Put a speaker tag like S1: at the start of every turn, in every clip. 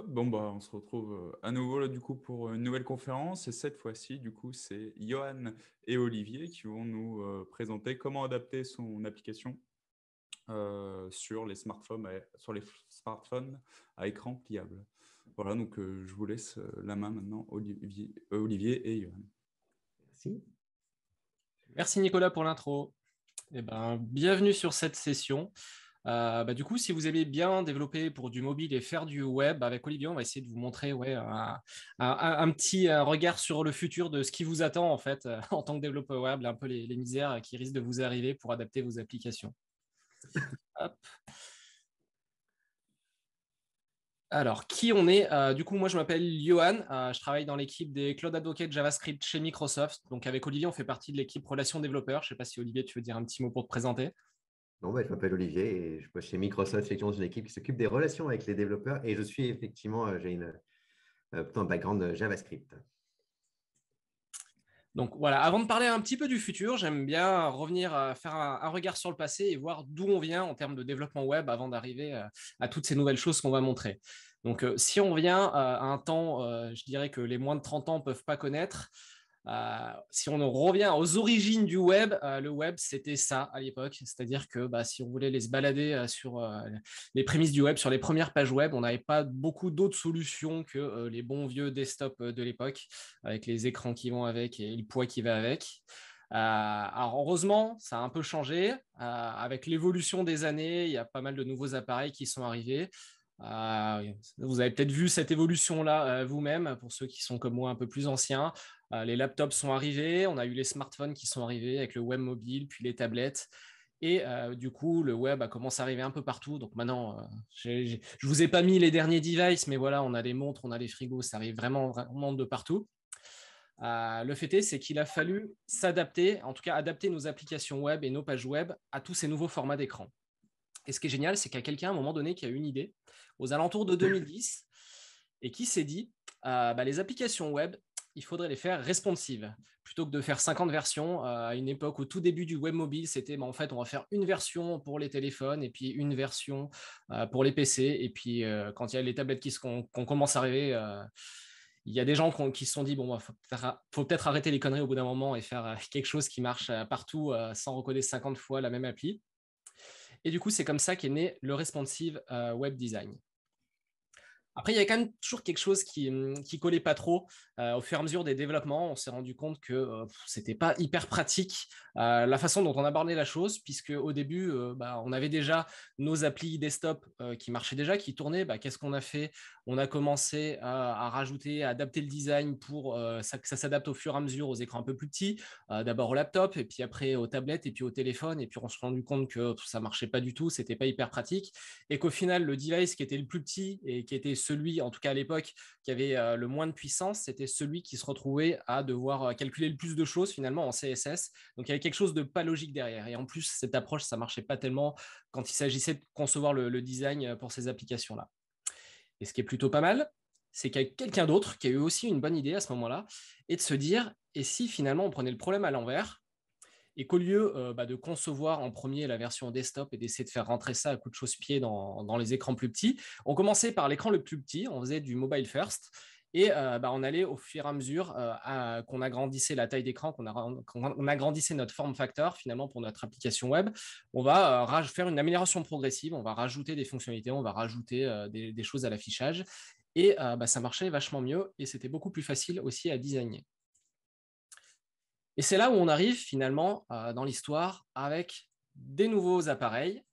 S1: Bon bah on se retrouve à nouveau là du coup pour une nouvelle conférence et cette fois-ci du coup c'est Johan et Olivier qui vont nous présenter comment adapter son application sur les smartphones à écran pliable. Voilà donc je vous laisse la main maintenant Olivier et Johan.
S2: Merci.
S3: Merci Nicolas pour l'intro. Eh ben, bienvenue sur cette session. Du coup, si vous aimez bien développer pour du mobile et faire du web, avec Olivier, on va essayer de vous montrer un petit regard sur le futur de ce qui vous attend en fait en tant que développeur web, un peu les misères qui risquent de vous arriver pour adapter vos applications. Hop. Alors, qui on est? Du coup, moi, je m'appelle Johan. Je travaille dans l'équipe des Cloud Advocates JavaScript chez Microsoft. Donc, avec Olivier, on fait partie de l'équipe Relations Développeurs. Je ne sais pas si, Olivier, tu veux dire un petit mot pour te présenter.
S2: Non, je m'appelle Olivier et je bosse chez Microsoft, effectivement, dans une équipe qui s'occupe des relations avec les développeurs et je suis effectivement, j'ai plutôt un background JavaScript.
S3: Donc voilà, avant de parler un petit peu du futur, j'aime bien revenir faire un regard sur le passé et voir d'où on vient en termes de développement web avant d'arriver à toutes ces nouvelles choses qu'on va montrer. Donc si on vient à un temps, je dirais que les moins de 30 ans ne peuvent pas connaître, si on revient aux origines du web, le web, c'était ça à l'époque. C'est-à-dire que si on voulait aller se balader sur les prémices du web, sur les premières pages web, on n'avait pas beaucoup d'autres solutions que les bons vieux desktops de l'époque, avec les écrans qui vont avec et le poids qui va avec. Alors heureusement, ça a un peu changé. Avec l'évolution des années, il y a pas mal de nouveaux appareils qui sont arrivés. Vous avez peut-être vu cette évolution-là vous-même, pour ceux qui sont comme moi un peu plus anciens. Les laptops sont arrivés, on a eu les smartphones qui sont arrivés avec le web mobile, puis les tablettes. Et du coup, le web a commencé à arriver un peu partout. Donc maintenant, je ne vous ai pas mis les derniers devices, mais voilà, on a les montres, on a les frigos, ça arrive vraiment, vraiment de partout. Le fait est, c'est qu'il a fallu s'adapter, en tout cas adapter nos applications web et nos pages web à tous ces nouveaux formats d'écran. Et ce qui est génial, c'est qu'il y a quelqu'un à un moment donné qui a eu une idée aux alentours de 2010 et qui s'est dit les applications web, il faudrait les faire responsives plutôt que de faire 50 versions. À une époque, au tout début du web mobile, c'était en fait, on va faire une version pour les téléphones et puis une version pour les PC. Et puis, quand il y a les tablettes qu'on commence à arriver, il y a des gens qui se sont dit bon, faut peut-être arrêter les conneries au bout d'un moment et faire quelque chose qui marche partout sans recoder 50 fois la même appli. Et du coup, c'est comme ça qu'est né le responsive web design. Après, il y a quand même toujours quelque chose qui collait pas trop. Au fur et à mesure des développements, on s'est rendu compte que c'était pas hyper pratique la façon dont on abordait la chose, puisque au début, on avait déjà nos applis desktop qui marchaient déjà, qui tournaient. Qu'est-ce qu'on a fait? On a commencé à rajouter, à adapter le design pour que ça s'adapte au fur et à mesure aux écrans un peu plus petits. D'abord au laptop, et puis après aux tablettes, et puis au téléphone. Et puis on s'est rendu compte que ça marchait pas du tout, c'était pas hyper pratique, et qu'au final, le device qui était le plus petit et qui était celui, en tout cas à l'époque, qui avait le moins de puissance, c'était celui qui se retrouvait à devoir calculer le plus de choses finalement en CSS. Donc il y avait quelque chose de pas logique derrière. Et en plus, cette approche, ça marchait pas tellement quand il s'agissait de concevoir le design pour ces applications-là. Et ce qui est plutôt pas mal, c'est qu'il y a quelqu'un d'autre qui a eu aussi une bonne idée à ce moment-là, et de se dire, et si finalement on prenait le problème à l'envers, et qu'au lieu de concevoir en premier la version desktop et d'essayer de faire rentrer ça à coups de chausse-pied dans les écrans plus petits, on commençait par l'écran le plus petit, on faisait du mobile first, et on allait au fur et à mesure qu'on agrandissait la taille d'écran, qu'on agrandissait notre form factor finalement pour notre application web, on va faire une amélioration progressive, on va rajouter des fonctionnalités, on va rajouter des choses à l'affichage, et ça marchait vachement mieux et c'était beaucoup plus facile aussi à designer. Et c'est là où on arrive finalement dans l'histoire avec des nouveaux appareils.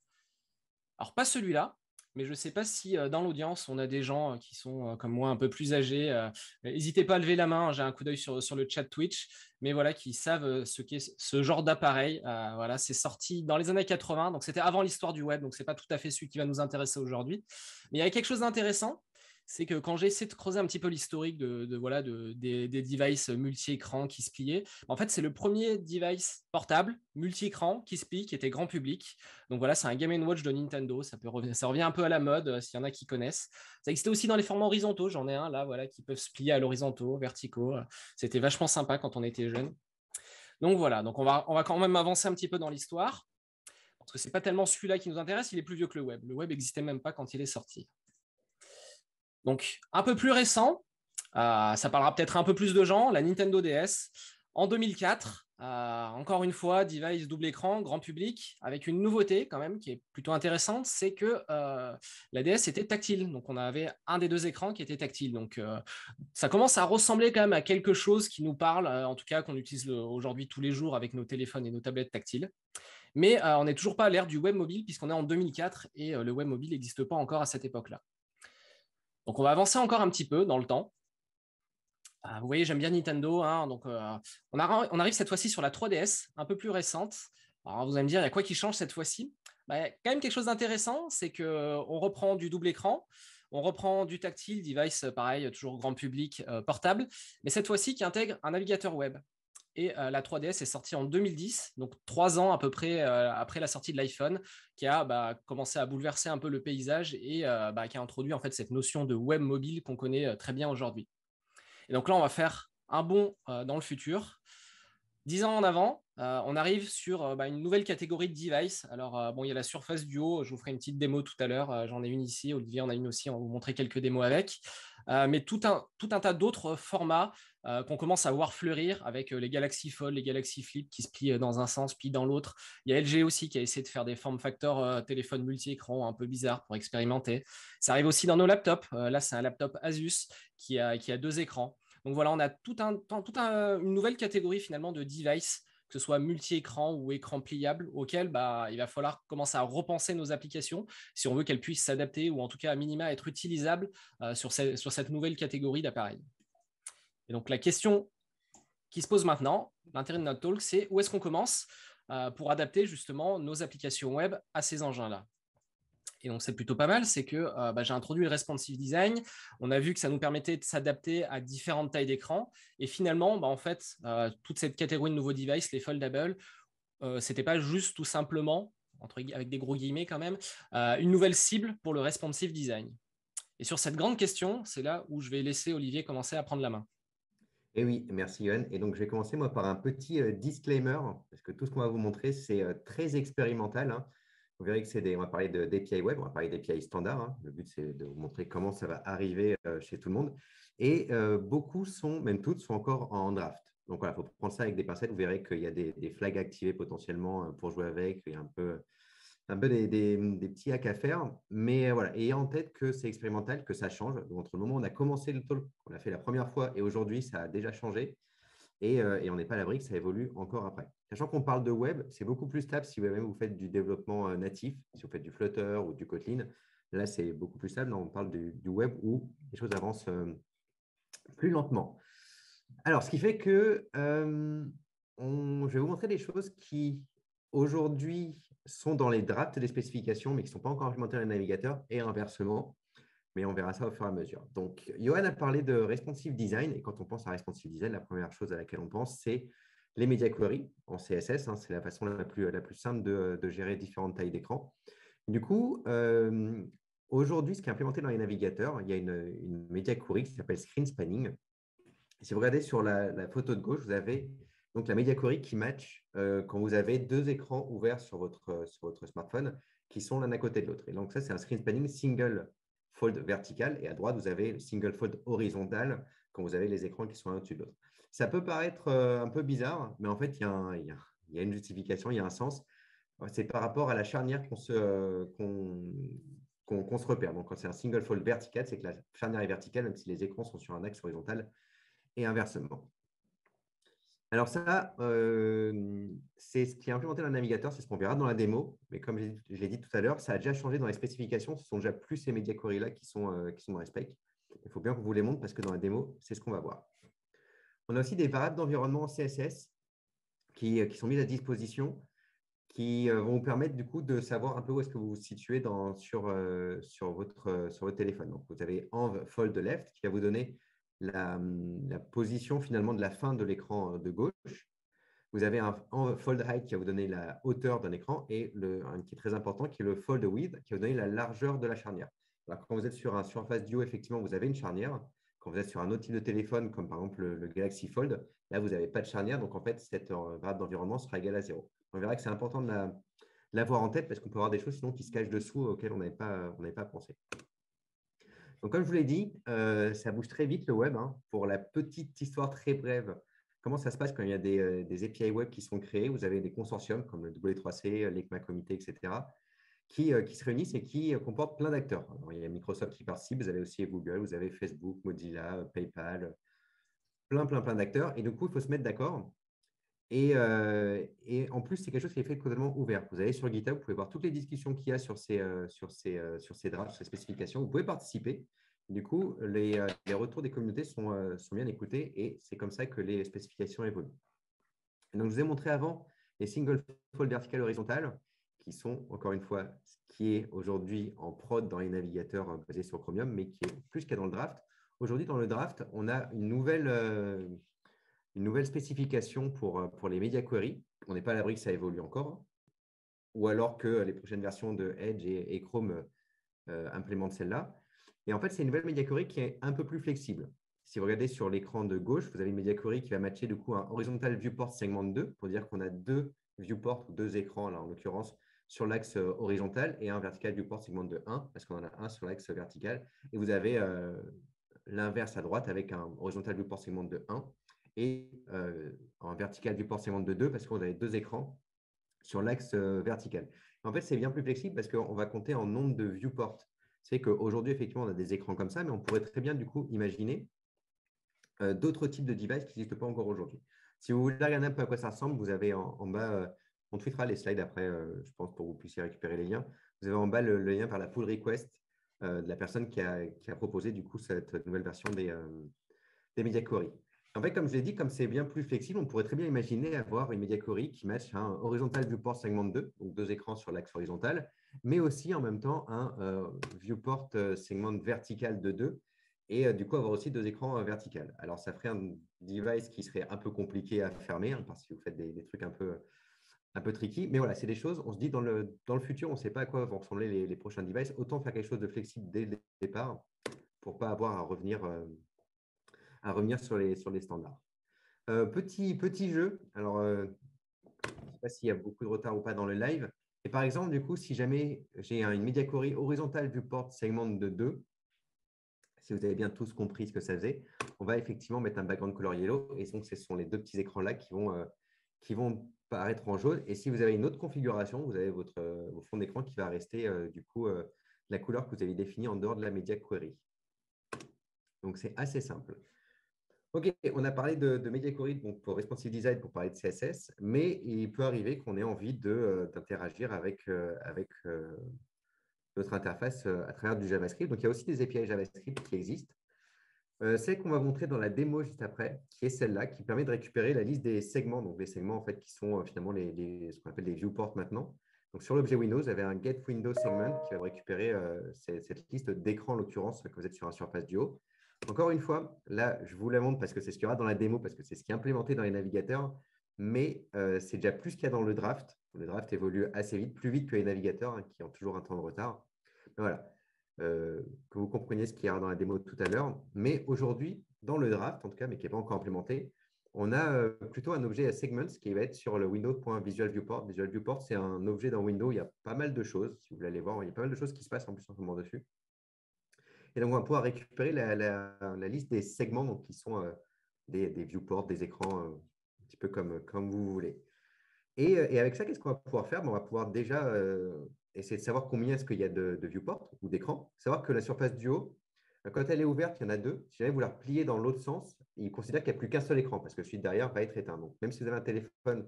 S3: Alors pas celui-là, mais je ne sais pas si dans l'audience, on a des gens qui sont comme moi un peu plus âgés. N'hésitez pas à lever la main, j'ai un coup d'œil sur le chat Twitch, mais voilà, qui savent ce qu'est ce genre d'appareil. Voilà, c'est sorti dans les années 80, donc c'était avant l'histoire du web, donc ce n'est pas tout à fait celui qui va nous intéresser aujourd'hui. Mais il y a quelque chose d'intéressant, c'est que quand j'ai essayé de creuser un petit peu l'historique des devices multi-écrans qui se pliaient, en fait, c'est le premier device portable multi-écran qui se plie, qui était grand public. Donc voilà, c'est un Game & Watch de Nintendo. Ça revient un peu à la mode, s'il y en a qui connaissent. Ça existait aussi dans les formats horizontaux. J'en ai un là, voilà, qui peuvent se plier à l'horizontaux, verticaux. C'était vachement sympa quand on était jeune. Donc voilà, donc on va quand même avancer un petit peu dans l'histoire, parce que c'est pas tellement celui-là qui nous intéresse, il est plus vieux que le web. Le web n'existait même pas quand il est sorti. Donc, un peu plus récent, ça parlera peut-être un peu plus de gens, la Nintendo DS. En 2004, encore une fois, device double écran, grand public, avec une nouveauté quand même qui est plutôt intéressante, c'est que la DS était tactile. Donc, on avait un des deux écrans qui était tactile. Donc, ça commence à ressembler quand même à quelque chose qui nous parle, en tout cas qu'on utilise aujourd'hui tous les jours avec nos téléphones et nos tablettes tactiles. Mais on n'est toujours pas à l'ère du web mobile puisqu'on est en 2004 et le web mobile n'existe pas encore à cette époque-là. Donc, on va avancer encore un petit peu dans le temps. Vous voyez, j'aime bien Nintendo. Hein, donc, on arrive cette fois-ci sur la 3DS, un peu plus récente. Alors, vous allez me dire, il y a quoi qui change cette fois-ci? Bah, quand même quelque chose d'intéressant, c'est qu'on reprend du double écran, on reprend du tactile, device, pareil, toujours grand public, portable, mais cette fois-ci qui intègre un navigateur web. Et la 3DS est sortie en 2010, donc 3 ans à peu près après la sortie de l'iPhone, qui a commencé à bouleverser un peu le paysage et qui a introduit en fait cette notion de web mobile qu'on connaît très bien aujourd'hui. Et donc là, on va faire un bond dans le futur. 10 ans en avant, on arrive sur une nouvelle catégorie de device. Alors, il y a la Surface Duo. Je vous ferai une petite démo tout à l'heure. J'en ai une ici. Olivier en a une aussi. On va vous montrer quelques démos avec. Mais tout un tas d'autres formats qu'on commence à voir fleurir avec les Galaxy Fold, les Galaxy Flip qui se plient dans un sens puis dans l'autre. Il y a LG aussi qui a essayé de faire des form factors téléphone multi-écran un peu bizarres pour expérimenter. Ça arrive aussi dans nos laptops. Là, c'est un laptop Asus qui a 2 écrans. Donc voilà, on a une nouvelle catégorie finalement de device, que ce soit multi-écran ou écran pliable, auquel il va falloir commencer à repenser nos applications si on veut qu'elles puissent s'adapter ou en tout cas à minima être utilisables sur cette nouvelle catégorie d'appareils. Et donc la question qui se pose maintenant, l'intérêt de notre talk, c'est où est-ce qu'on commence pour adapter justement nos applications web à ces engins-là. Et donc, c'est plutôt pas mal, c'est que j'ai introduit le responsive design. On a vu que ça nous permettait de s'adapter à différentes tailles d'écran. Et finalement, en fait, toute cette catégorie de nouveaux devices, les foldables, c'était pas juste tout simplement, avec des gros guillemets quand même, une nouvelle cible pour le responsive design. Et sur cette grande question, c'est là où je vais laisser Olivier commencer à prendre la main.
S2: Et oui, merci Yoann. Et donc, je vais commencer moi par un petit disclaimer, parce que tout ce qu'on va vous montrer, c'est très expérimental. Hein. Vous verrez que on va parler d'API web, on va parler d'API standard. Hein. Le but, c'est de vous montrer comment ça va arriver chez tout le monde. Et beaucoup même toutes, sont encore en draft. Donc voilà, il faut prendre ça avec des pincettes. Vous verrez qu'il y a des flags activés potentiellement pour jouer avec. Il y a un peu des petits hacks à faire. Mais voilà, ayez en tête que c'est expérimental, que ça change. Donc, entre le moment où on a commencé le talk, on l'a fait la première fois, et aujourd'hui, ça a déjà changé. Et on n'est pas à l'abri que ça évolue encore après. Sachant qu'on parle de web, c'est beaucoup plus stable si vous faites du développement natif, si vous faites du Flutter ou du Kotlin. Là, c'est beaucoup plus stable. Là, on parle du web où les choses avancent plus lentement. Alors, ce qui fait que je vais vous montrer des choses qui, aujourd'hui, sont dans les drafts des spécifications, mais qui ne sont pas encore implémentées dans les navigateurs, et inversement. Mais on verra ça au fur et à mesure. Donc, Yoann a parlé de responsive design. Et quand on pense à responsive design, la première chose à laquelle on pense, c'est les media queries en CSS. Hein, c'est la façon la plus simple de gérer différentes tailles d'écran. Du coup, aujourd'hui, ce qui est implémenté dans les navigateurs, il y a une media query qui s'appelle screen spanning. Si vous regardez sur la photo de gauche, vous avez donc la media query qui match quand vous avez 2 écrans ouverts sur votre smartphone qui sont l'un à côté de l'autre. Et donc, ça, c'est un screen spanning single fold vertical. Et à droite, vous avez le single fold horizontal quand vous avez les écrans qui sont l'un au-dessus de l'autre. Ça peut paraître un peu bizarre, mais en fait, il y a une justification, il y a un sens. C'est par rapport à la charnière qu'on se repère. Donc, quand c'est un single fold vertical, c'est que la charnière est verticale, même si les écrans sont sur un axe horizontal et inversement. Alors ça, c'est ce qui est implémenté dans le navigateur, c'est ce qu'on verra dans la démo. Mais comme je l'ai dit tout à l'heure, ça a déjà changé dans les spécifications. Ce sont déjà plus ces media queries-là qui sont dans les specs. Il faut bien qu'on vous les montre parce que dans la démo, c'est ce qu'on va voir. On a aussi des variables d'environnement en CSS qui sont mises à disposition, qui vont vous permettre du coup de savoir un peu où est-ce que vous vous situez sur votre téléphone. Donc, vous avez env fold left qui va vous donner la position finalement de la fin de l'écran de gauche. Vous avez un fold height qui va vous donner la hauteur d'un écran et un qui est très important qui est le fold width qui va vous donner la largeur de la charnière. Alors, quand vous êtes sur un Surface Duo, effectivement, vous avez une charnière. Quand vous êtes sur un autre type de téléphone, comme par exemple le Galaxy Fold, là, vous n'avez pas de charnière. Donc, en fait, cette variable d'environnement sera égale à 0. On verra que c'est important de l'avoir en tête parce qu'on peut avoir des choses sinon qui se cachent dessous auxquelles on n'avait pas pensé. Donc, comme je vous l'ai dit, ça bouge très vite le web. Hein. Pour la petite histoire très brève, comment ça se passe quand il y a des API web qui sont créés? Vous avez des consortiums comme le W3C, l'ECMA Comité, etc., qui se réunissent et qui comportent plein d'acteurs. Alors, il y a Microsoft qui participe, vous avez aussi Google, vous avez Facebook, Mozilla, PayPal, plein d'acteurs. Et du coup, il faut se mettre d'accord. Et en plus, c'est quelque chose qui est fait totalement ouvert. Vous allez sur GitHub, vous pouvez voir toutes les discussions qu'il y a sur ces drafts, sur ces spécifications. Vous pouvez participer. Du coup, les retours des communautés sont bien écoutés et c'est comme ça que les spécifications évoluent. Et donc, je vous ai montré avant les single fold vertical horizontal qui sont, encore une fois, ce qui est aujourd'hui en prod dans les navigateurs basés sur Chromium, mais qui est plus qu'à dans le draft. Aujourd'hui, dans le draft, on a une nouvelle spécification pour les media queries. On n'est pas à l'abri que ça évolue encore, ou alors que les prochaines versions de Edge et Chrome implémentent celle-là. Et en fait, c'est une nouvelle media query qui est un peu plus flexible. Si vous regardez sur l'écran de gauche, vous avez une media query qui va matcher du coup un horizontal viewport segment 2 pour dire qu'on a deux viewports, deux écrans là en l'occurrence, sur l'axe horizontal et un vertical viewport segment de 1 parce qu'on en a un sur l'axe vertical. Et vous avez l'inverse à droite avec un horizontal viewport segment de 1 et en vertical viewport segment de 2 parce qu'on a deux écrans sur l'axe vertical. En fait, c'est bien plus flexible parce qu'on va compter en nombre de viewports. C'est qu'aujourd'hui, effectivement, on a des écrans comme ça, mais on pourrait très bien, du coup, imaginer d'autres types de devices qui n'existent pas encore aujourd'hui. Si vous voulez regarder un peu à quoi ça ressemble, vous avez en bas, on tweetera les slides après, je pense, pour que vous puissiez récupérer les liens. Vous avez en bas le lien vers la pull request de la personne qui a proposé, du coup, cette nouvelle version des media queries. En fait, comme je l'ai dit, comme c'est bien plus flexible, on pourrait très bien imaginer avoir une media query qui matche un horizontal viewport segment 2, donc deux écrans sur l'axe horizontal, mais aussi en même temps un viewport segment vertical de 2, et du coup avoir aussi deux écrans verticaux. Alors, ça ferait un device qui serait un peu compliqué à fermer, hein, parce que vous faites des trucs un peu tricky, mais voilà, c'est des choses, on se dit dans le futur, on ne sait pas à quoi vont ressembler les prochains devices, autant faire quelque chose de flexible dès le départ pour ne pas avoir à revenir sur les standards. Petit jeu, alors je ne sais pas s'il y a beaucoup de retard ou pas dans le live, et par exemple, du coup, si jamais j'ai une media query horizontale viewport segment de 2, si vous avez bien tous compris ce que ça faisait, on va effectivement mettre un background color yellow, et donc ce sont les deux petits écrans-là qui vont paraître en jaune, et si vous avez une autre configuration, vous avez votre fond d'écran qui va rester du coup la couleur que vous avez définie en dehors de la media query. Donc, c'est assez simple. OK, on a parlé de media query donc pour responsive design, pour parler de CSS, mais il peut arriver qu'on ait envie d'interagir avec notre interface à travers du JavaScript. Donc, il y a aussi des API JavaScript qui existent. Celle qu'on va montrer dans la démo juste après, qui est celle-là, qui permet de récupérer la liste des segments. Donc, les segments en fait, qui sont finalement ce qu'on appelle les viewports maintenant. Donc, sur l'objet Windows, vous avez un get window segment qui va récupérer cette liste d'écrans, en l'occurrence, quand vous êtes sur un Surface Duo. Encore une fois, là, je vous la montre parce que c'est ce qu'il y aura dans la démo, parce que c'est ce qui est implémenté dans les navigateurs, mais c'est déjà plus qu'il y a dans le draft. Le draft évolue assez vite, plus vite que les navigateurs, hein, qui ont toujours un temps de retard. Mais voilà, que vous compreniez ce qu'il y aura dans la démo tout à l'heure. Mais aujourd'hui, dans le draft, en tout cas, mais qui n'est pas encore implémenté, on a plutôt un objet à segments qui va être sur le window.visualviewport. Visual Viewport, c'est un objet dans Windows. Il y a pas mal de choses, si vous voulez aller voir. Il y a pas mal de choses qui se passent en plus en ce moment dessus. Et donc, on va pouvoir récupérer la liste des segments donc, qui sont des viewports, des écrans, un petit peu comme vous voulez. Et avec ça, qu'est-ce qu'on va pouvoir faire? On va pouvoir déjà essayer de savoir combien est-ce qu'il y a de viewports ou d'écrans. Savoir que la Surface Duo, quand elle est ouverte, il y en a deux. Si jamais vous la repliez dans l'autre sens, il considère qu'il n'y a plus qu'un seul écran parce que celui de derrière va être éteint. Donc, même si vous avez un téléphone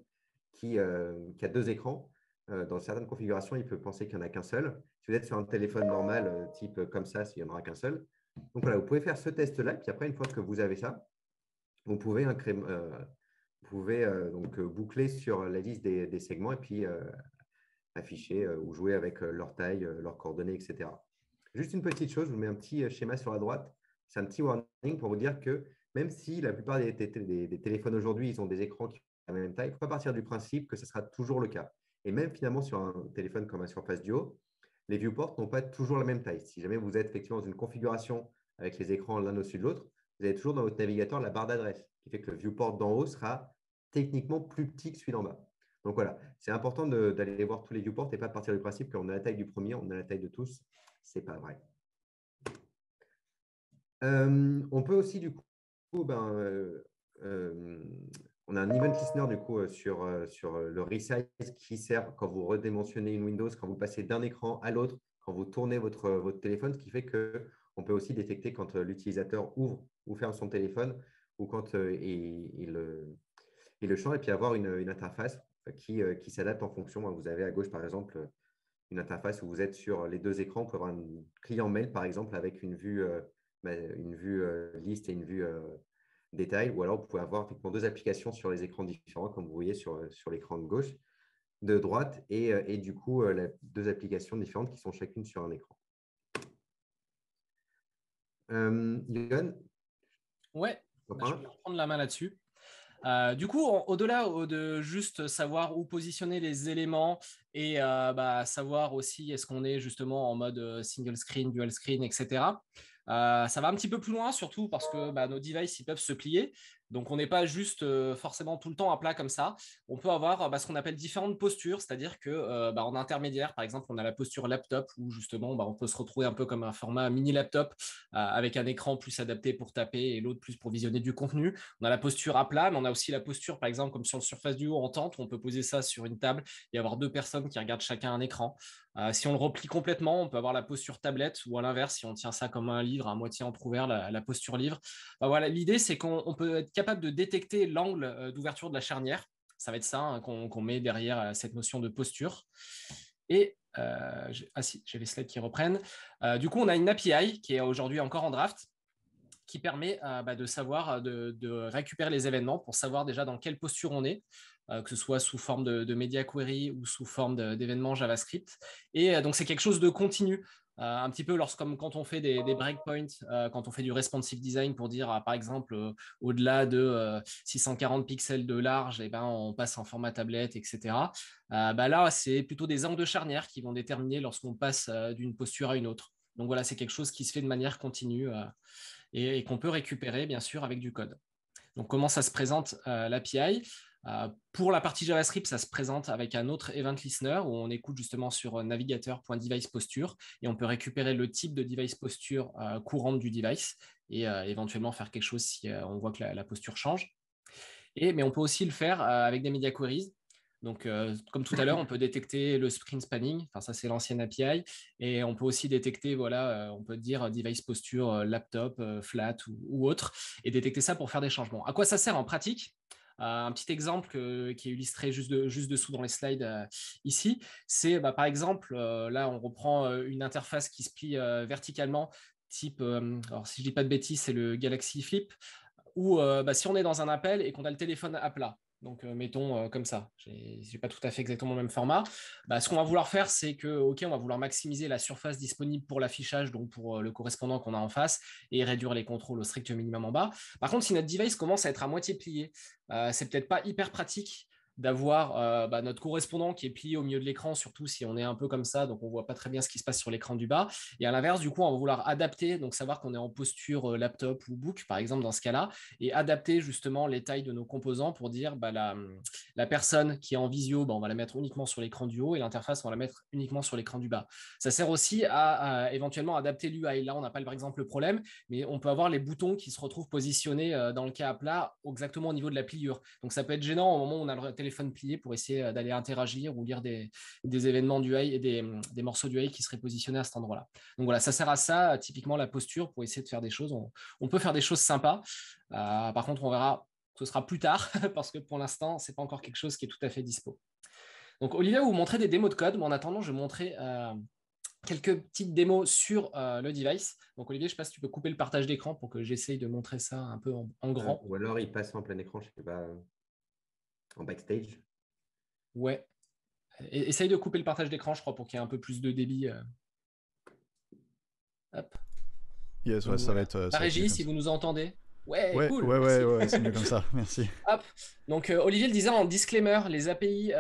S2: qui a deux écrans, dans certaines configurations, il peut penser qu'il n'y en a qu'un seul. Si vous êtes sur un téléphone normal, type comme ça, il n'y en aura qu'un seul. Donc voilà, vous pouvez faire ce test-là. Puis après, une fois que vous avez ça, vous pouvez donc boucler sur la liste des segments et puis afficher ou jouer avec leur taille, leurs coordonnées, etc. Juste une petite chose, je vous mets un petit schéma sur la droite. C'est un petit warning pour vous dire que même si la plupart des téléphones aujourd'hui, ils ont des écrans qui ont la même taille, il ne faut pas partir du principe que ce sera toujours le cas. Et même finalement sur un téléphone comme un Surface Duo, les viewports n'ont pas toujours la même taille. Si jamais vous êtes effectivement dans une configuration avec les écrans l'un au-dessus de l'autre, vous avez toujours dans votre navigateur la barre d'adresse, qui fait que le viewport d'en haut sera techniquement plus petit que celui d'en bas. Donc voilà, c'est important d'aller voir tous les viewports et pas de partir du principe qu'on a la taille du premier, on a la taille de tous. Ce n'est pas vrai. On peut aussi, du coup, on a un event listener du coup sur le resize qui sert quand vous redimensionnez une Windows, quand vous passez d'un écran à l'autre, quand vous tournez votre téléphone, ce qui fait qu'on peut aussi détecter quand l'utilisateur ouvre ou ferme son téléphone ou quand il le change et puis avoir une interface qui s'adapte en fonction. Vous avez à gauche, par exemple, une interface où vous êtes sur les deux écrans. On peut avoir un client mail, par exemple, avec une vue liste et une vue détail, ou alors vous pouvez avoir effectivement deux applications sur les écrans différents, comme vous voyez sur l'écran de gauche, de droite, et du coup, deux applications différentes qui sont chacune sur un écran. Yoann?
S3: Ouais, je vais prendre la main là-dessus. Du coup, au-delà de juste savoir où positionner les éléments et savoir aussi est-ce qu'on est justement en mode single screen, dual screen, etc. Ça va un petit peu plus loin, surtout parce que nos devices ils peuvent se plier. Donc, on n'est pas juste forcément tout le temps à plat comme ça. On peut avoir ce qu'on appelle différentes postures, c'est-à-dire que en intermédiaire, par exemple, on a la posture laptop où justement on peut se retrouver un peu comme un format mini laptop avec un écran plus adapté pour taper et l'autre plus pour visionner du contenu. On a la posture à plat, mais on a aussi la posture, par exemple, comme sur le Surface Duo en tente, où on peut poser ça sur une table et avoir deux personnes qui regardent chacun un écran. Si on le replie complètement, on peut avoir la posture tablette ou à l'inverse, si on tient ça comme un livre à moitié entrouvert, la posture livre. Voilà, l'idée, c'est qu'on peut être capable de détecter l'angle d'ouverture de la charnière. Ça va être ça qu'on met derrière cette notion de posture. Et j'ai les slides qui reprennent. Du coup, on a une API qui est aujourd'hui encore en draft, qui permet de savoir, de récupérer les événements pour savoir déjà dans quelle posture on est, que ce soit sous forme de media query ou sous forme d'événements JavaScript. Et donc, c'est quelque chose de continu. Un petit peu comme quand on fait des breakpoints, quand on fait du responsive design pour dire, par exemple, au-delà de 640 pixels de large, on passe en format tablette, etc. Là, c'est plutôt des angles de charnière qui vont déterminer lorsqu'on passe d'une posture à une autre. Donc voilà, c'est quelque chose qui se fait de manière continue et qu'on peut récupérer, bien sûr, avec du code. Donc, comment ça se présente l'API? Pour la partie JavaScript, ça se présente avec un autre event listener où on écoute justement sur navigateur.device_posture et on peut récupérer le type de device posture courante du device et éventuellement faire quelque chose si on voit que la posture change. Mais on peut aussi le faire avec des media queries. Donc, comme tout à l'heure, on peut détecter le screen spanning. Enfin, ça, c'est l'ancienne API. Et on peut aussi détecter, on peut dire device posture laptop, flat ou autre, et détecter ça pour faire des changements. À quoi ça sert en pratique? Un petit exemple qui est illustré juste dessous dans les slides ici, c'est par exemple, là, on reprend une interface qui se plie verticalement, type, alors si je ne dis pas de bêtises, c'est le Galaxy Flip, ou si on est dans un appel et qu'on a le téléphone à plat. Donc, mettons comme ça. Je n'ai pas tout à fait exactement le même format. Ce qu'on va vouloir faire, c'est que, on va vouloir maximiser la surface disponible pour l'affichage, donc pour le correspondant qu'on a en face, et réduire les contrôles au strict minimum en bas. Par contre, si notre device commence à être à moitié plié, c'est peut-être pas hyper pratique d'avoir notre correspondant qui est plié au milieu de l'écran, surtout si on est un peu comme ça, donc on ne voit pas très bien ce qui se passe sur l'écran du bas. Et à l'inverse, du coup, on va vouloir adapter, donc savoir qu'on est en posture laptop ou book, par exemple, dans ce cas-là, et adapter justement les tailles de nos composants pour dire la personne qui est en visio, on va la mettre uniquement sur l'écran du haut et l'interface, on va la mettre uniquement sur l'écran du bas. Ça sert aussi à éventuellement adapter l'UI. Là, on n'a pas par exemple le problème, mais on peut avoir les boutons qui se retrouvent positionnés dans le cas à plat exactement au niveau de la pliure. Donc, ça peut être gênant au moment où on a le téléphone plié pour essayer d'aller interagir ou lire des événements du UI et des morceaux du UI qui seraient positionnés à cet endroit-là. Donc voilà, ça sert à ça, typiquement la posture, pour essayer de faire des choses. On peut faire des choses sympas. Par contre, on verra, ce sera plus tard, parce que pour l'instant, ce n'est pas encore quelque chose qui est tout à fait dispo. Donc Olivier va vous montrer des démos de code, mais en attendant, je vais vous montrer quelques petites démos sur le device. Donc Olivier, je ne sais pas si tu peux couper le partage d'écran pour que j'essaye de montrer ça un peu en grand.
S2: Ou alors il passe en plein écran, je ne sais pas, en backstage.
S3: Ouais. Essaye de couper le partage d'écran, je crois, pour qu'il y ait un peu plus de débit. Hop.
S4: Yes, ouais, ça va être.
S3: La régie, si vous nous entendez. Ouais, cool.
S4: Ouais, c'est mieux comme ça, merci.
S3: Hop. Donc, Olivier le disait en disclaimer, les API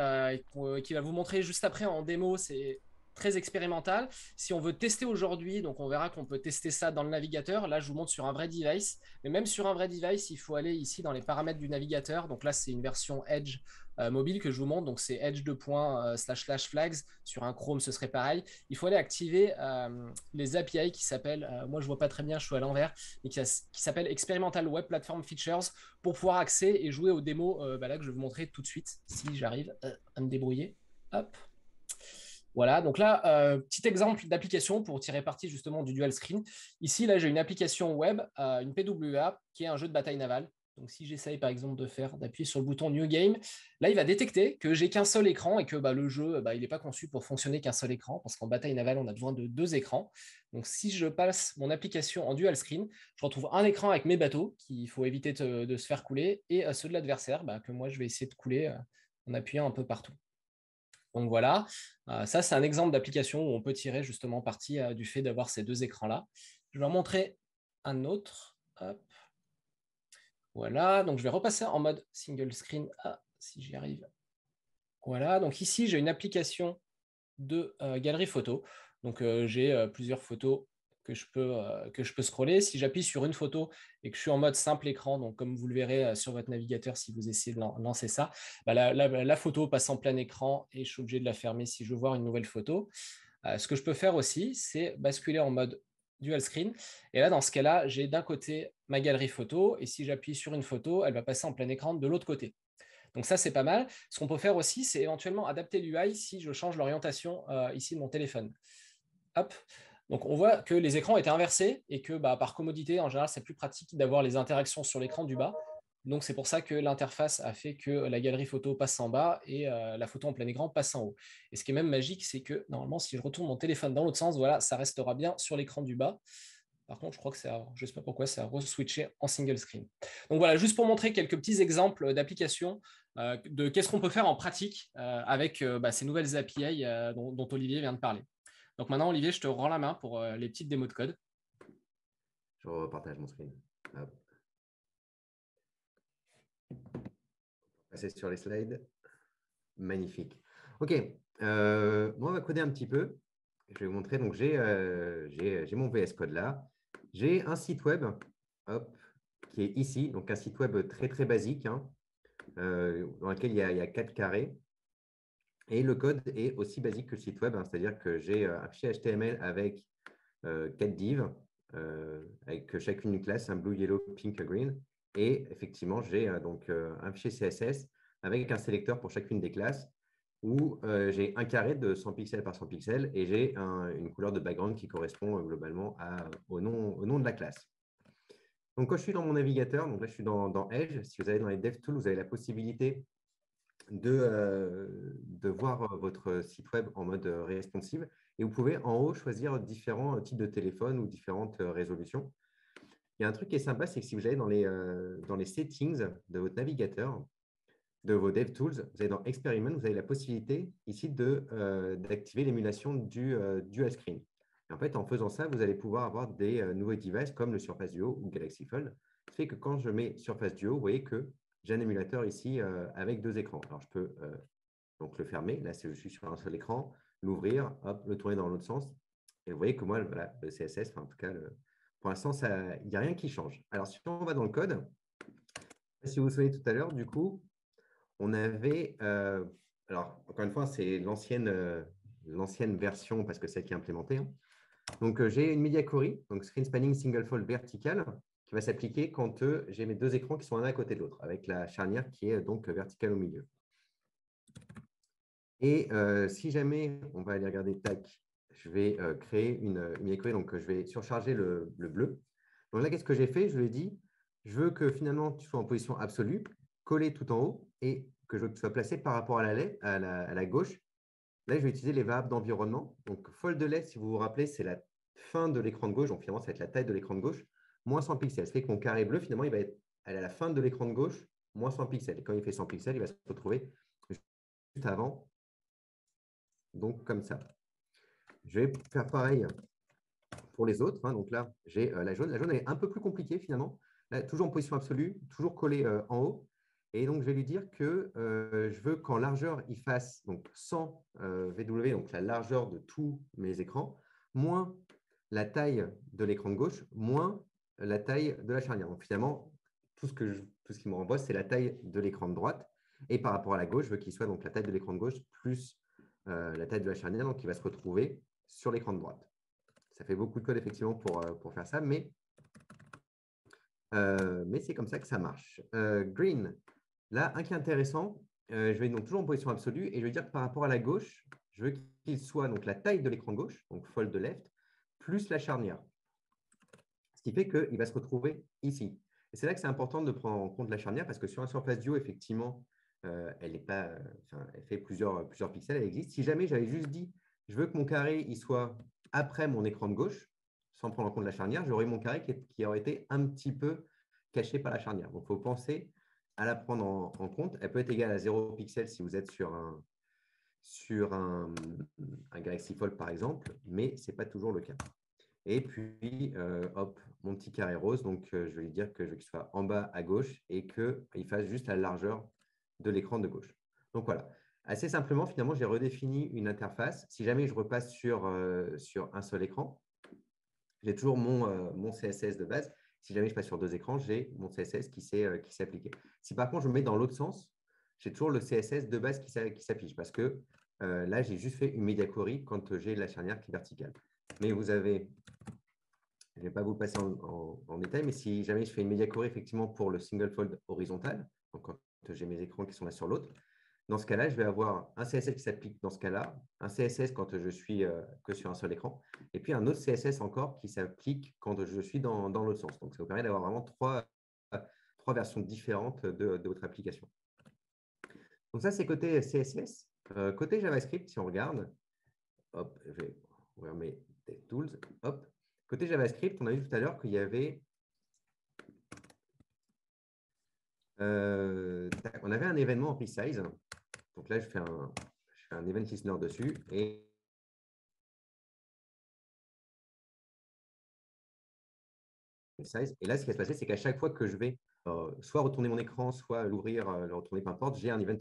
S3: qu'il va vous montrer juste après en démo, c'est très expérimental. Si on veut tester aujourd'hui, donc on verra qu'on peut tester ça dans le navigateur. Là, je vous montre sur un vrai device. Mais même sur un vrai device, il faut aller ici dans les paramètres du navigateur. Donc là, c'est une version Edge mobile que je vous montre. Donc c'est Edge //flags. Sur un Chrome, ce serait pareil. Il faut aller activer les API qui s'appellent, moi je vois pas très bien, je suis à l'envers, mais qui s'appelle Experimental Web Platform Features pour pouvoir accéder et jouer aux démos là que je vais vous montrer tout de suite si j'arrive à me débrouiller. Hop. Voilà, donc là, petit exemple d'application pour tirer parti justement du dual screen. Ici, là, j'ai une application web, une PWA, qui est un jeu de bataille navale. Donc, si j'essaye par exemple d'appuyer sur le bouton New Game, là, il va détecter que j'ai qu'un seul écran et que le jeu, il n'est pas conçu pour fonctionner qu'un seul écran, parce qu'en bataille navale, on a besoin de 2 écrans. Donc, si je passe mon application en dual screen, je retrouve un écran avec mes bateaux qu'il faut éviter de se faire couler et ceux de l'adversaire que moi, je vais essayer de couler en appuyant un peu partout. Donc voilà, ça c'est un exemple d'application où on peut tirer justement parti du fait d'avoir ces 2 écrans-là. Je vais en montrer un autre. Hop. Voilà, donc je vais repasser en mode single screen. Si j'y arrive. Voilà, donc ici j'ai une application de galerie photo. Donc j'ai plusieurs photos que je peux scroller. Si j'appuie sur une photo et que je suis en mode simple écran, donc comme vous le verrez sur votre navigateur si vous essayez de lancer ça, la photo passe en plein écran et je suis obligé de la fermer si je veux voir une nouvelle photo. Ce que je peux faire aussi, c'est basculer en mode dual screen. Et là, dans ce cas-là, j'ai d'un côté ma galerie photo et si j'appuie sur une photo, elle va passer en plein écran de l'autre côté. Donc ça, c'est pas mal. Ce qu'on peut faire aussi, c'est éventuellement adapter l'UI si je change l'orientation ici de mon téléphone. Hop. Donc on voit que les écrans étaient inversés et que par commodité, en général, c'est plus pratique d'avoir les interactions sur l'écran du bas. Donc c'est pour ça que l'interface a fait que la galerie photo passe en bas et la photo en plein écran passe en haut. Et ce qui est même magique, c'est que normalement, si je retourne mon téléphone dans l'autre sens, voilà, ça restera bien sur l'écran du bas. Par contre, je crois que je ne sais pas pourquoi, ça a re-switché en single screen. Donc voilà, juste pour montrer quelques petits exemples d'applications, de qu'est-ce qu'on peut faire en pratique avec ces nouvelles API dont Olivier vient de parler. Donc maintenant, Olivier, je te rends la main pour les petites démos de code.
S2: Je repartage mon screen. Hop. Passer sur les slides. Magnifique. OK. Moi, on va coder un petit peu. Je vais vous montrer. Donc, j'ai mon VS Code là. J'ai un site web qui est ici. Donc, un site web très, très basique dans lequel il y a 4 carrés. Et le code est aussi basique que le site web. C'est-à-dire que j'ai un fichier HTML avec 4 divs, avec chacune une classe, un blue, yellow, pink, green. Et effectivement, j'ai un fichier CSS avec un sélecteur pour chacune des classes où j'ai un carré de 100 pixels par 100 pixels et j'ai une couleur de background qui correspond globalement au nom de la classe. Donc, quand je suis dans mon navigateur, donc là, je suis dans Edge. Si vous allez dans les DevTools, vous avez la possibilité de voir votre site web en mode responsive. Et vous pouvez en haut choisir différents types de téléphones ou différentes résolutions. Il y a un truc qui est sympa, c'est que si vous allez dans les settings de votre navigateur, de vos DevTools, vous allez dans Experiment, vous avez la possibilité ici d'activer l'émulation du dual screen. Et en fait, en faisant ça, vous allez pouvoir avoir des nouveaux devices comme le Surface Duo ou Galaxy Fold. Ce qui fait que quand je mets Surface Duo, vous voyez que j'ai un émulateur ici avec 2 écrans. Alors, je peux donc le fermer. Là, je suis sur un seul écran, l'ouvrir, le tourner dans l'autre sens. Et vous voyez que moi, voilà, le CSS, en tout cas, pour l'instant, il n'y a rien qui change. Alors, si on va dans le code, si vous vous souvenez tout à l'heure, du coup, on avait, alors encore une fois, c'est l'ancienne version parce que c'est celle qui est implémentée. Donc, j'ai une media query, donc screen spanning single fold vertical, qui va s'appliquer quand j'ai mes 2 écrans qui sont l'un à côté de l'autre, avec la charnière qui est donc verticale au milieu. Et si jamais, on va aller regarder, tac, je vais créer une media query, donc je vais surcharger le bleu. Donc là, qu'est-ce que j'ai fait? Je lui ai dit, je veux que finalement, tu sois en position absolue, collé tout en haut, et que je veux que tu sois placé par rapport à la gauche. Là, je vais utiliser les variables d'environnement. Donc, fold left, si vous vous rappelez, c'est la fin de l'écran de gauche. Donc, finalement, ça va être la taille de l'écran de gauche, moins 100 pixels. Ce fait que mon carré bleu, finalement, il va être à la fin de l'écran de gauche, moins 100 pixels. Et quand il fait 100 pixels, il va se retrouver juste avant, donc comme ça. Je vais faire pareil pour les autres. Donc là, j'ai la jaune. La jaune, elle est un peu plus compliquée, finalement. Là, toujours en position absolue, toujours collée en haut. Et donc, je vais lui dire que je veux qu'en largeur, il fasse donc 100 VW, donc la largeur de tous mes écrans, moins la taille de l'écran de gauche, moins la taille de la charnière. Donc, finalement, tout ce qui me renvoie, c'est la taille de l'écran de droite. Et par rapport à la gauche, je veux qu'il soit donc la taille de l'écran de gauche plus la taille de la charnière, donc il va se retrouver sur l'écran de droite. Ça fait beaucoup de code, effectivement, pour faire ça, mais c'est comme ça que ça marche. Green, là, un qui est intéressant, je vais donc toujours en position absolue et je vais dire que par rapport à la gauche, je veux qu'il soit donc la taille de l'écran gauche, donc fold left, plus la charnière. Ce qui fait qu'il va se retrouver ici. Et c'est là que c'est important de prendre en compte la charnière parce que sur un Surface Duo, effectivement, elle est pas, elle fait plusieurs pixels, elle existe. Si jamais j'avais juste dit, je veux que mon carré il soit après mon écran de gauche, sans prendre en compte la charnière, j'aurais mon carré qui aurait été un petit peu caché par la charnière. Donc, il faut penser à la prendre en compte. Elle peut être égale à 0 pixels si vous êtes sur un Galaxy Fold, par exemple, mais ce n'est pas toujours le cas. Et puis, hop, mon petit carré rose. Donc, je vais lui dire que je veux qu'il soit en bas à gauche et qu'il fasse juste la largeur de l'écran de gauche. Donc, voilà. Assez simplement, finalement, j'ai redéfini une interface. Si jamais je repasse sur un seul écran, j'ai toujours mon CSS de base. Si jamais je passe sur deux écrans, j'ai mon CSS qui s'est appliqué. Si par contre, je me mets dans l'autre sens, j'ai toujours le CSS de base qui s'affiche parce que là, j'ai juste fait une media query quand j'ai la charnière qui est verticale. Mais vous avez, je ne vais pas vous passer en détail, mais si jamais je fais une media query effectivement pour le single fold horizontal, donc quand j'ai mes écrans qui sont l'un sur l'autre, dans ce cas-là, je vais avoir un CSS qui s'applique dans ce cas-là, un CSS quand je suis que sur un seul écran, et puis un autre CSS encore qui s'applique quand je suis dans l'autre sens. Donc, ça vous permet d'avoir vraiment trois versions différentes de votre application. Donc, ça, c'est côté CSS. Côté JavaScript, si on regarde, hop, je vais ouvrir mes DevTools. Hop. Côté JavaScript, on a vu tout à l'heure qu'il y avait on avait un événement en resize. Donc là, je fais un event listener dessus et là, ce qui va se passer, c'est qu'à chaque fois que je vais soit retourner mon écran, soit l'ouvrir, le retourner, peu importe, j'ai un event